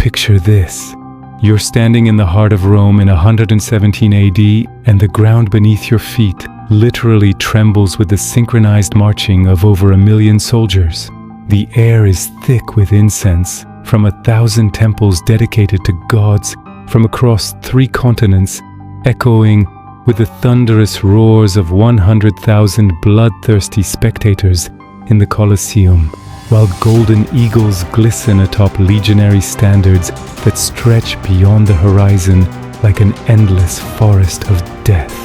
Picture this. You're standing in the heart of Rome in 117 AD, and the ground beneath your feet literally trembles with the synchronized marching of over 1 million soldiers. The air is thick with incense from 1,000 temples dedicated to gods from across 3 continents, echoing with the thunderous roars of 100,000 bloodthirsty spectators in the Colosseum, while golden eagles glisten atop legionary standards that stretch beyond the horizon like an endless forest of death.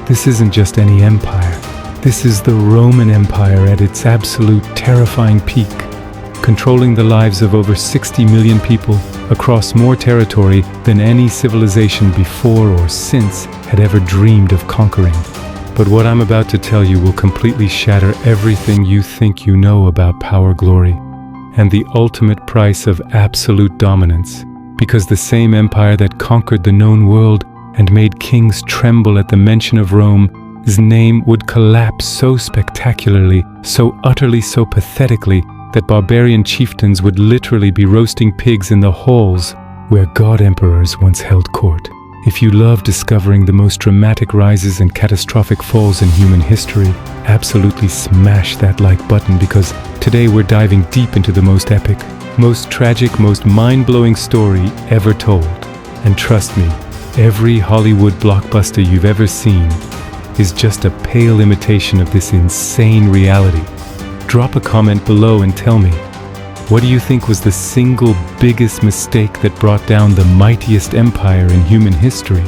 This isn't just any empire. This is the Roman Empire at its absolute terrifying peak, controlling the lives of over 60 million people across more territory than any civilization before or since had ever dreamed of conquering. But what I'm about to tell you will completely shatter everything you think you know about power, glory, and the ultimate price of absolute dominance. Because the same empire that conquered the known world and made kings tremble at the mention of Rome, his name would collapse so spectacularly, so utterly, so pathetically, that barbarian chieftains would literally be roasting pigs in the halls where god emperors once held court. If you love discovering the most dramatic rises and catastrophic falls in human history, absolutely smash that like button, because today we're diving deep into the most epic, most tragic, most mind-blowing story ever told. And trust me, every Hollywood blockbuster you've ever seen is just a pale imitation of this insane reality. Drop a comment below and tell me, what do you think was the single biggest mistake that brought down the mightiest empire in human history?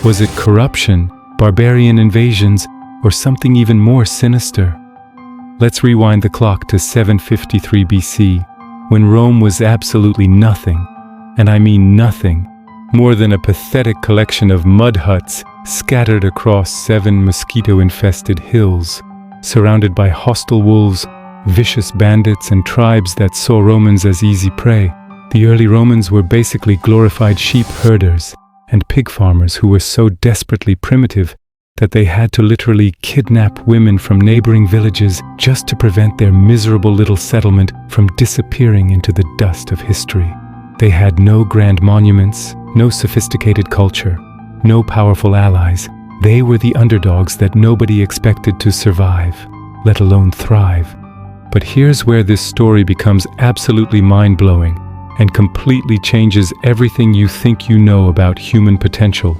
Was it corruption, barbarian invasions, or something even more sinister? Let's rewind the clock to 753 BC, when Rome was absolutely nothing, and I mean nothing, more than a pathetic collection of mud huts scattered across 7 mosquito-infested hills, surrounded by hostile wolves, vicious bandits, and tribes that saw Romans as easy prey. The early Romans were basically glorified sheep herders and pig farmers who were so desperately primitive that they had to literally kidnap women from neighboring villages just to prevent their miserable little settlement from disappearing into the dust of history. They had no grand monuments, no sophisticated culture, no powerful allies. They were the underdogs that nobody expected to survive, let alone thrive. But here's where this story becomes absolutely mind-blowing and completely changes everything you think you know about human potential.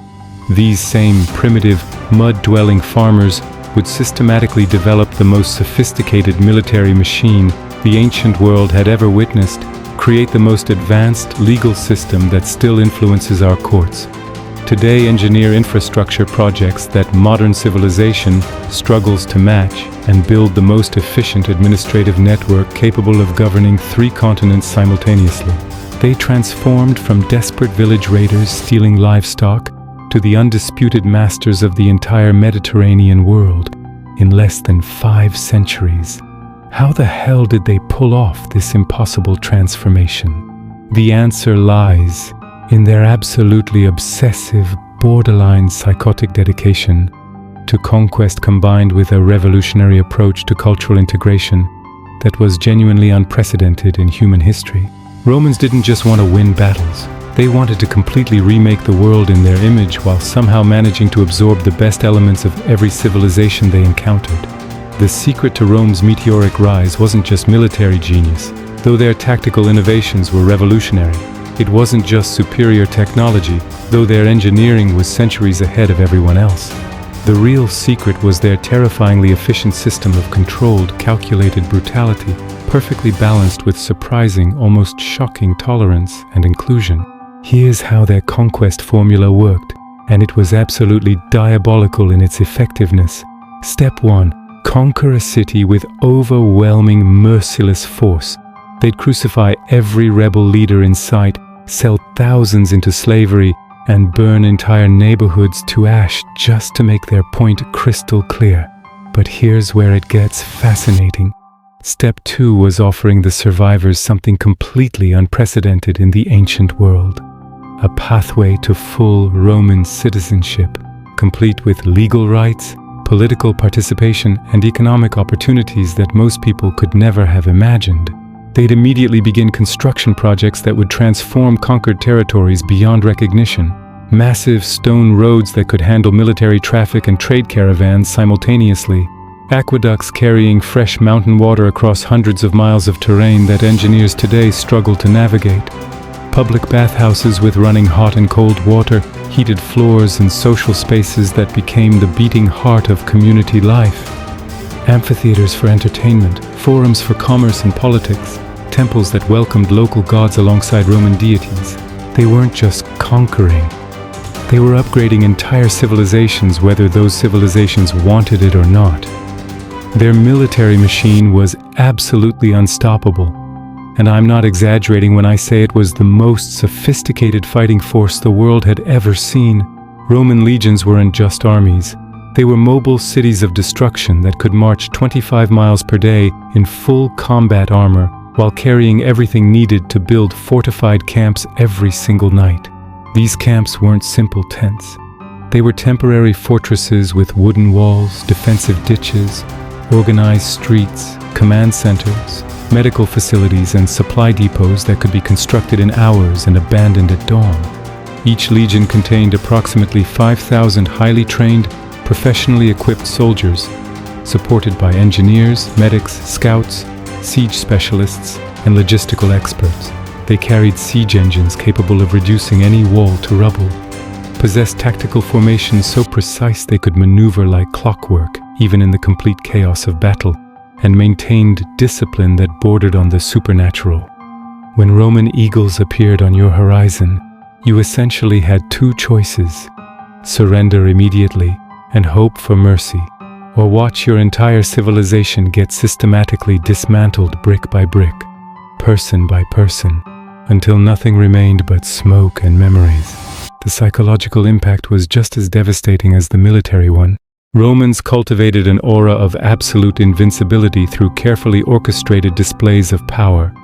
These same primitive, mud-dwelling farmers would systematically develop the most sophisticated military machine the ancient world had ever witnessed, create the most advanced legal system that still influences our courts. Today, engineer infrastructure projects that modern civilization struggles to match, and build the most efficient administrative network capable of governing 3 continents simultaneously. They transformed from desperate village raiders stealing livestock to the undisputed masters of the entire Mediterranean world in less than 5 centuries. How the hell did they pull off this impossible transformation? The answer lies in their absolutely obsessive, borderline psychotic dedication to conquest, combined with a revolutionary approach to cultural integration that was genuinely unprecedented in human history. Romans didn't just want to win battles. They wanted to completely remake the world in their image while somehow managing to absorb the best elements of every civilization they encountered. The secret to Rome's meteoric rise wasn't just military genius, though their tactical innovations were revolutionary. It wasn't just superior technology, though their engineering was centuries ahead of everyone else. The real secret was their terrifyingly efficient system of controlled, calculated brutality, perfectly balanced with surprising, almost shocking tolerance and inclusion. Here's how their conquest formula worked, and it was absolutely diabolical in its effectiveness. Step 1. Conquer a city with overwhelming, merciless force. They'd crucify every rebel leader in sight, sell thousands into slavery, and burn entire neighborhoods to ash just to make their point crystal clear. But here's where it gets fascinating. Step 2 was offering the survivors something completely unprecedented in the ancient world. A pathway to full Roman citizenship, complete with legal rights, political participation, and economic opportunities that most people could never have imagined. they'd immediately begin construction projects that would transform conquered territories beyond recognition. Massive stone roads that could handle military traffic and trade caravans simultaneously. Aqueducts carrying fresh mountain water across hundreds of miles of terrain that engineers today struggle to navigate. Public bathhouses with running hot and cold water, heated floors, and social spaces that became the beating heart of community life. Amphitheaters for entertainment, forums for commerce and politics, temples that welcomed local gods alongside Roman deities. They weren't just conquering. They were upgrading entire civilizations, whether those civilizations wanted it or not. Their military machine was absolutely unstoppable. And I'm not exaggerating when I say it was the most sophisticated fighting force the world had ever seen. Roman legions weren't just armies. They were mobile cities of destruction that could march 25 miles per day in full combat armor while carrying everything needed to build fortified camps every single night. These camps weren't simple tents. They were temporary fortresses with wooden walls, defensive ditches, organized streets, command centers, medical facilities, and supply depots that could be constructed in hours and abandoned at dawn. Each legion contained approximately 5,000 highly trained, professionally equipped soldiers, supported by engineers, medics, scouts, siege specialists, and logistical experts. They carried siege engines capable of reducing any wall to rubble, possessed tactical formations so precise they could maneuver like clockwork, even in the complete chaos of battle, and maintained discipline that bordered on the supernatural. When Roman eagles appeared on your horizon, you essentially had two choices: surrender immediately and hope for mercy, or watch your entire civilization get systematically dismantled brick by brick, person by person, until nothing remained but smoke and memories. The psychological impact was just as devastating as the military one. Romans cultivated an aura of absolute invincibility through carefully orchestrated displays of power.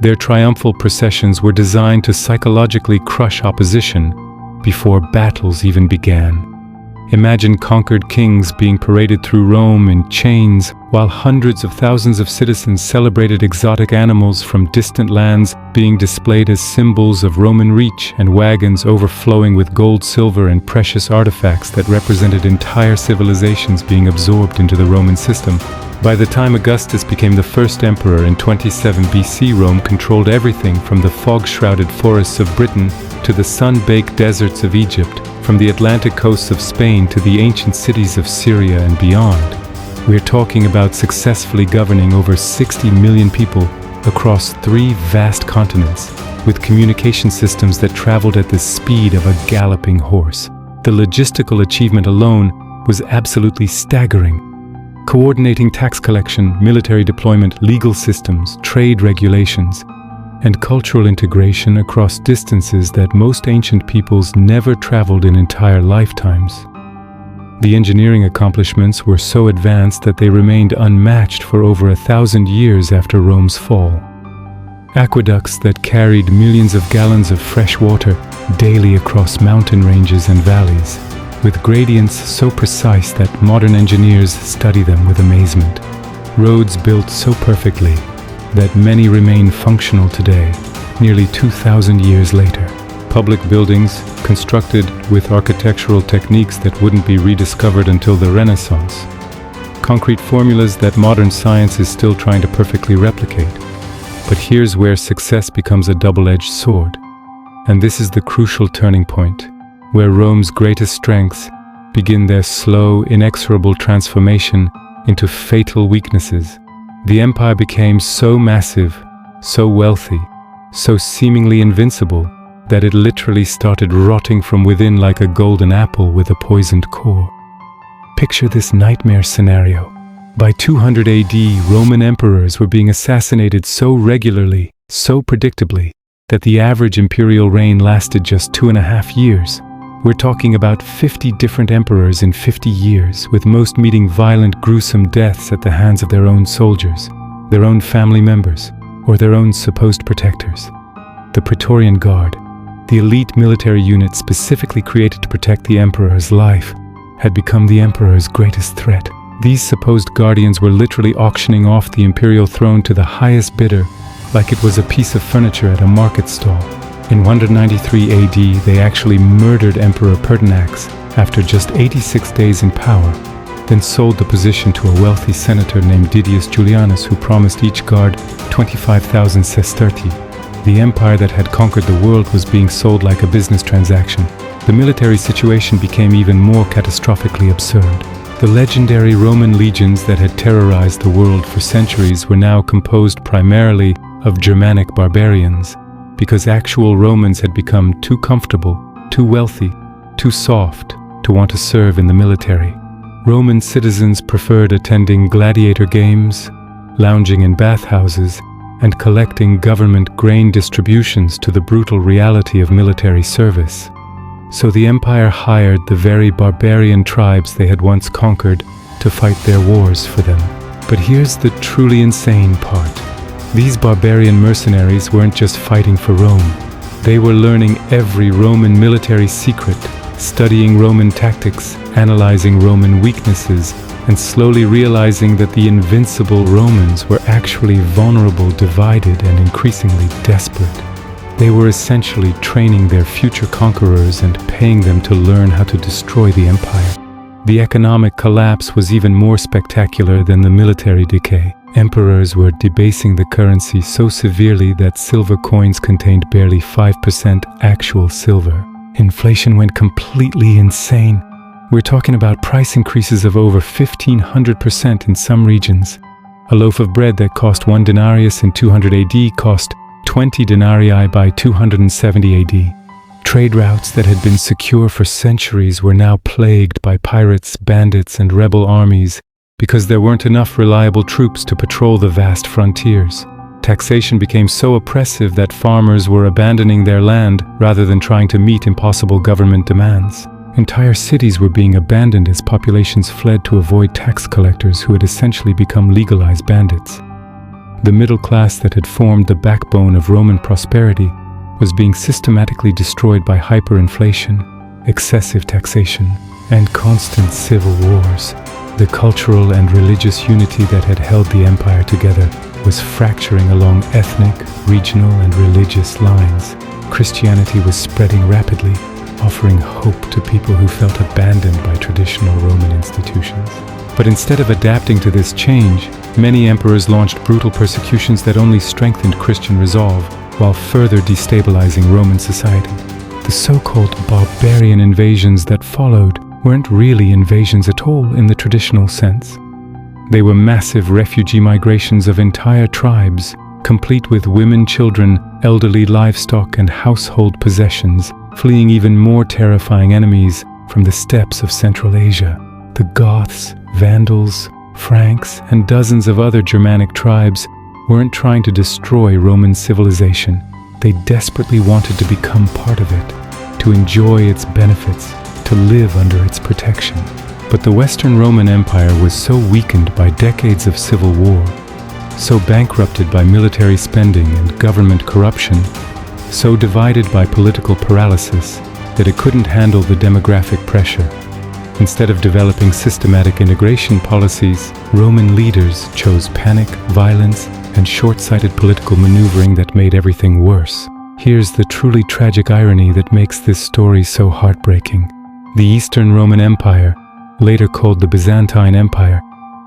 Their triumphal processions were designed to psychologically crush opposition before battles even began. Imagine conquered kings being paraded through Rome in chains, while hundreds of thousands of citizens celebrated exotic animals from distant lands being displayed as symbols of Roman reach, and wagons overflowing with gold, silver, and precious artifacts that represented entire civilizations being absorbed into the Roman system. By the time Augustus became the first emperor in 27 BC, Rome controlled everything from the fog-shrouded forests of Britain to the sun-baked deserts of Egypt, from the Atlantic coasts of Spain to the ancient cities of Syria and beyond. We're talking about successfully governing over 60 million people across 3 vast continents, with communication systems that traveled at the speed of a galloping horse. The logistical achievement alone was absolutely staggering. Coordinating tax collection, military deployment, legal systems, trade regulations, and cultural integration across distances that most ancient peoples never traveled in entire lifetimes. The engineering accomplishments were so advanced that they remained unmatched for over 1,000 years after Rome's fall. Aqueducts that carried millions of gallons of fresh water daily across mountain ranges and valleys, with gradients so precise that modern engineers study them with amazement. Roads built so perfectly that many remain functional today, nearly 2,000 years later. Public buildings constructed with architectural techniques that wouldn't be rediscovered until the Renaissance. Concrete formulas that modern science is still trying to perfectly replicate. But here's where success becomes a double-edged sword. And this is the crucial turning point, where Rome's greatest strengths begin their slow, inexorable transformation into fatal weaknesses. The empire became so massive, so wealthy, so seemingly invincible, that it literally started rotting from within like a golden apple with a poisoned core. Picture this nightmare scenario. By 200 AD, Roman emperors were being assassinated so regularly, so predictably, that the average imperial reign lasted just 2.5 years. We're talking about 50 different emperors in 50 years, with most meeting violent, gruesome deaths at the hands of their own soldiers, their own family members, or their own supposed protectors. The Praetorian Guard, the elite military unit specifically created to protect the emperor's life, had become the emperor's greatest threat. These supposed guardians were literally auctioning off the imperial throne to the highest bidder like it was a piece of furniture at a market stall. In 193 AD, they actually murdered Emperor Pertinax after just 86 days in power, then sold the position to a wealthy senator named Didius Julianus, who promised each guard 25,000 sesterti. The empire that had conquered the world was being sold like a business transaction. The military situation became even more catastrophically absurd. The legendary Roman legions that had terrorized the world for centuries were now composed primarily of Germanic barbarians, because actual Romans had become too comfortable, too wealthy, too soft to want to serve in the military. Roman citizens preferred attending gladiator games, lounging in bathhouses, and collecting government grain distributions to the brutal reality of military service. So the empire hired the very barbarian tribes they had once conquered to fight their wars for them. But here's the truly insane part. These barbarian mercenaries weren't just fighting for Rome. They were learning every Roman military secret, studying Roman tactics, analyzing Roman weaknesses, and slowly realizing that the invincible Romans were actually vulnerable, divided, and increasingly desperate. They were essentially training their future conquerors and paying them to learn how to destroy the empire. The economic collapse was even more spectacular than the military decay. Emperors were debasing the currency so severely that silver coins contained barely 5% actual silver. Inflation went completely insane. We're talking about price increases of over 1,500% in some regions. A loaf of bread that cost 1 denarius in 200 AD cost 20 denarii by 270 AD. Trade routes that had been secure for centuries were now plagued by pirates, bandits, and rebel armies because there weren't enough reliable troops to patrol the vast frontiers. Taxation became so oppressive that farmers were abandoning their land rather than trying to meet impossible government demands. Entire cities were being abandoned as populations fled to avoid tax collectors who had essentially become legalized bandits. The middle class that had formed the backbone of Roman prosperity was being systematically destroyed by hyperinflation, excessive taxation, and constant civil wars. The cultural and religious unity that had held the empire together was fracturing along ethnic, regional, and religious lines. Christianity was spreading rapidly, offering hope to people who felt abandoned by traditional Roman institutions. But instead of adapting to this change, many emperors launched brutal persecutions that only strengthened Christian resolve while further destabilizing Roman society. The so-called barbarian invasions that followed weren't really invasions at all in the traditional sense. They were massive refugee migrations of entire tribes, complete with women, children, elderly livestock, and household possessions, fleeing even more terrifying enemies from the steppes of Central Asia. The Goths, Vandals, Franks, and dozens of other Germanic tribes weren't trying to destroy Roman civilization. They desperately wanted to become part of it, to enjoy its benefits, to live under its protection. But the Western Roman Empire was so weakened by decades of civil war, so bankrupted by military spending and government corruption, so divided by political paralysis that it couldn't handle the demographic pressure. Instead of developing systematic integration policies, Roman leaders chose panic, violence, and short-sighted political maneuvering that made everything worse. Here's the truly tragic irony that makes this story so heartbreaking. The Eastern Roman Empire, later called the Byzantine Empire,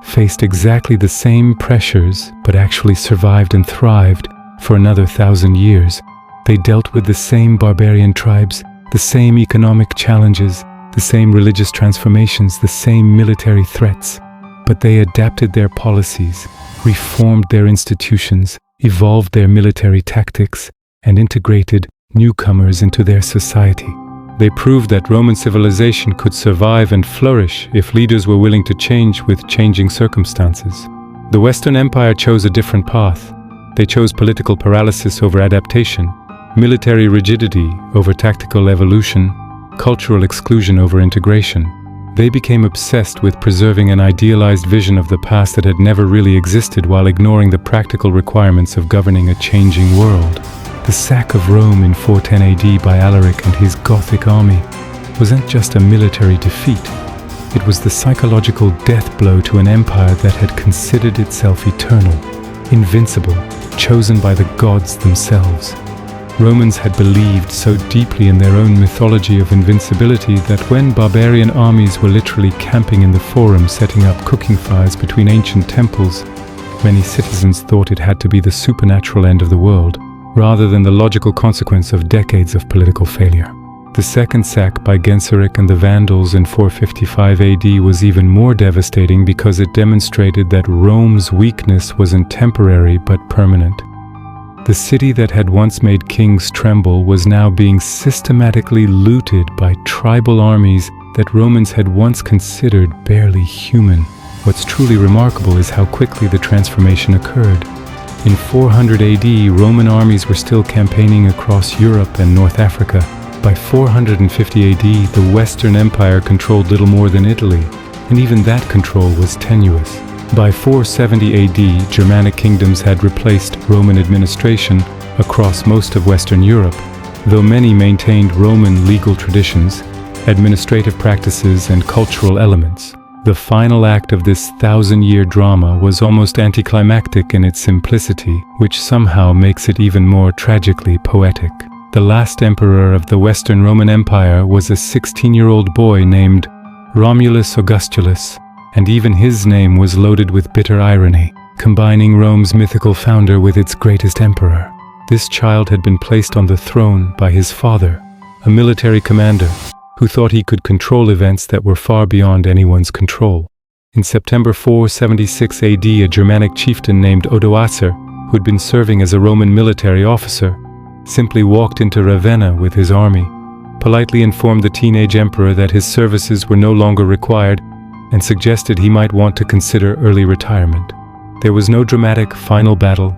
faced exactly the same pressures but actually survived and thrived for another 1,000 years. They dealt with the same barbarian tribes, the same economic challenges, the same religious transformations, the same military threats, but they adapted their policies, reformed their institutions, evolved their military tactics, and integrated newcomers into their society. They proved that Roman civilization could survive and flourish if leaders were willing to change with changing circumstances. The Western Empire chose a different path. They chose political paralysis over adaptation, military rigidity over tactical evolution, cultural exclusion over integration. They became obsessed with preserving an idealized vision of the past that had never really existed while ignoring the practical requirements of governing a changing world. The sack of Rome in 410 AD by Alaric and his Gothic army wasn't just a military defeat. It was the psychological death blow to an empire that had considered itself eternal. invincible, chosen by the gods themselves. Romans had believed so deeply in their own mythology of invincibility that when barbarian armies were literally camping in the Forum setting up cooking fires between ancient temples, many citizens thought it had to be the supernatural end of the world, rather than the logical consequence of decades of political failure. The second sack by Genseric and the Vandals in 455 AD was even more devastating because it demonstrated that Rome's weakness wasn't temporary but permanent. The city that had once made kings tremble was now being systematically looted by tribal armies that Romans had once considered barely human. What's truly remarkable is how quickly the transformation occurred. In 400 AD, Roman armies were still campaigning across Europe and North Africa. By 450 AD, the Western Empire controlled little more than Italy, and even that control was tenuous. By 470 AD, Germanic kingdoms had replaced Roman administration across most of Western Europe, though many maintained Roman legal traditions, administrative practices, and cultural elements. The final act of this thousand-year drama was almost anticlimactic in its simplicity, which somehow makes it even more tragically poetic. The last emperor of the Western Roman Empire was a 16-year-old boy named Romulus Augustulus, and even his name was loaded with bitter irony, combining Rome's mythical founder with its greatest emperor. This child had been placed on the throne by his father, a military commander who thought he could control events that were far beyond anyone's control. In September 476 AD, a Germanic chieftain named Odoacer, who had been serving as a Roman military officer, simply walked into Ravenna with his army, politely informed the teenage emperor that his services were no longer required, and suggested he might want to consider early retirement. There was no dramatic final battle,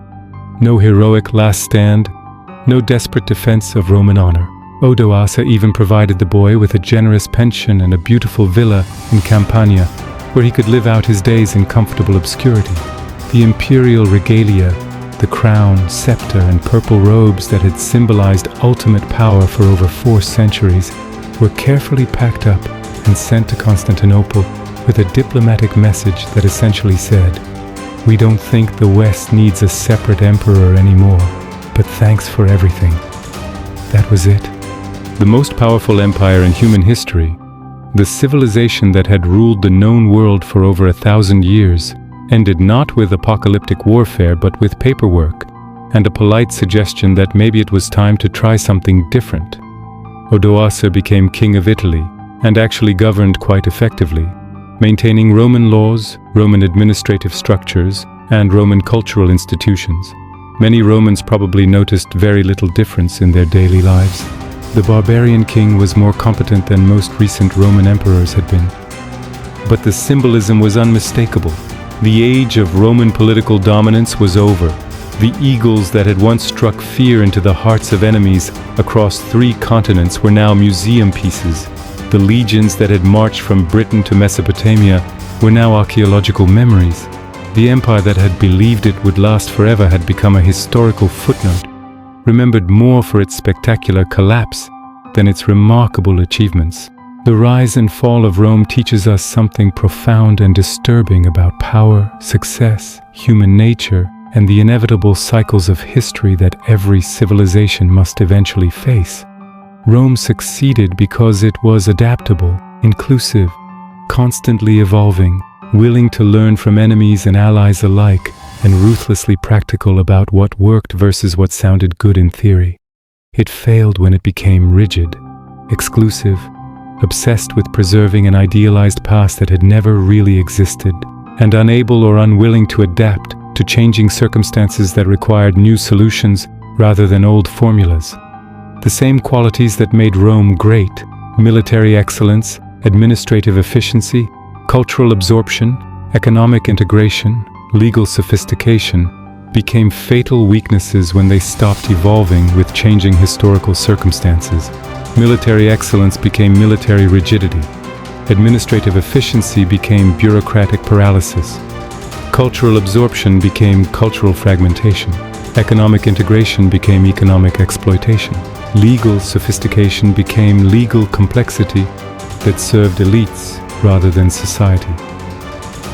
no heroic last stand, no desperate defense of Roman honor. Odoacer even provided the boy with a generous pension and a beautiful villa in Campania, where he could live out his days in comfortable obscurity. The imperial regalia, the crown, scepter, and purple robes that had symbolized ultimate power for over 4 centuries, were carefully packed up and sent to Constantinople with a diplomatic message that essentially said, "We don't think the West needs a separate emperor anymore, but thanks for everything." That was it. The most powerful empire in human history, the civilization that had ruled the known world for over 1,000 years, ended not with apocalyptic warfare but with paperwork and a polite suggestion that maybe it was time to try something different. Odoacer became king of Italy and actually governed quite effectively, maintaining Roman laws, Roman administrative structures, and Roman cultural institutions. Many Romans probably noticed very little difference in their daily lives. The barbarian king was more competent than most recent Roman emperors had been. But the symbolism was unmistakable. The age of Roman political dominance was over. The eagles that had once struck fear into the hearts of enemies across 3 continents were now museum pieces. The legions that had marched from Britain to Mesopotamia were now archaeological memories. The empire that had believed it would last forever had become a historical footnote, remembered more for its spectacular collapse than its remarkable achievements. The rise and fall of Rome teaches us something profound and disturbing about power, success, human nature, and the inevitable cycles of history that every civilization must eventually face. Rome succeeded because it was adaptable, inclusive, constantly evolving, willing to learn from enemies and allies alike, and ruthlessly practical about what worked versus what sounded good in theory. It failed when it became rigid, exclusive, obsessed with preserving an idealized past that had never really existed, and unable or unwilling to adapt to changing circumstances that required new solutions rather than old formulas. The same qualities that made Rome great, military excellence, administrative efficiency, cultural absorption, economic integration, legal sophistication, became fatal weaknesses when they stopped evolving with changing historical circumstances. Military excellence became military rigidity. Administrative efficiency became bureaucratic paralysis. Cultural absorption became cultural fragmentation. Economic integration became economic exploitation. Legal sophistication became legal complexity that served elites rather than society.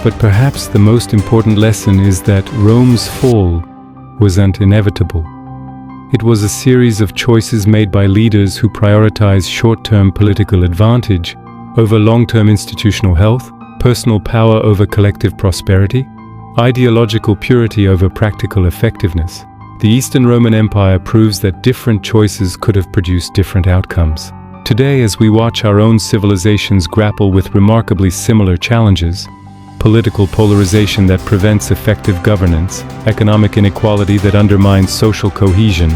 But perhaps the most important lesson is that Rome's fall wasn't inevitable. It was a series of choices made by leaders who prioritized short-term political advantage over long-term institutional health, personal power over collective prosperity, ideological purity over practical effectiveness. The Eastern Roman Empire proves that different choices could have produced different outcomes. Today, as we watch our own civilizations grapple with remarkably similar challenges, political polarization that prevents effective governance, economic inequality that undermines social cohesion,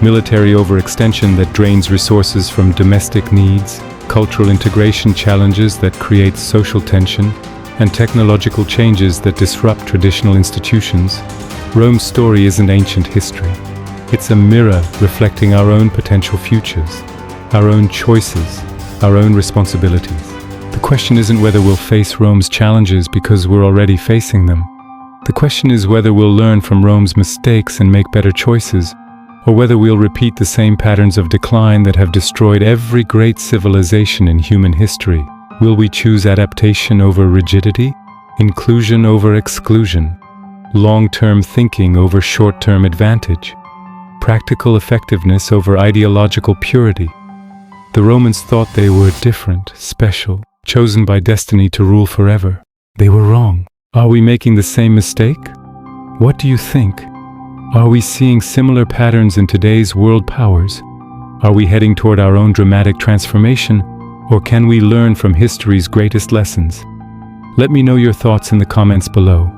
military overextension that drains resources from domestic needs, cultural integration challenges that create social tension, and technological changes that disrupt traditional institutions, Rome's story isn't ancient history. It's a mirror reflecting our own potential futures, our own choices, our own responsibilities. The question isn't whether we'll face Rome's challenges because we're already facing them. The question is whether we'll learn from Rome's mistakes and make better choices, or whether we'll repeat the same patterns of decline that have destroyed every great civilization in human history. Will we choose adaptation over rigidity, inclusion over exclusion, long-term thinking over short-term advantage, practical effectiveness over ideological purity? The Romans thought they were different, special, chosen by destiny to rule forever. They were wrong. Are we making the same mistake? What do you think? Are we seeing similar patterns in today's world powers? Are we heading toward our own dramatic transformation, or can we learn from history's greatest lessons? Let me know your thoughts in the comments below,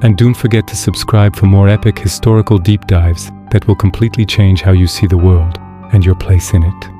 and don't forget to subscribe for more epic historical deep dives that will completely change how you see the world and your place in it.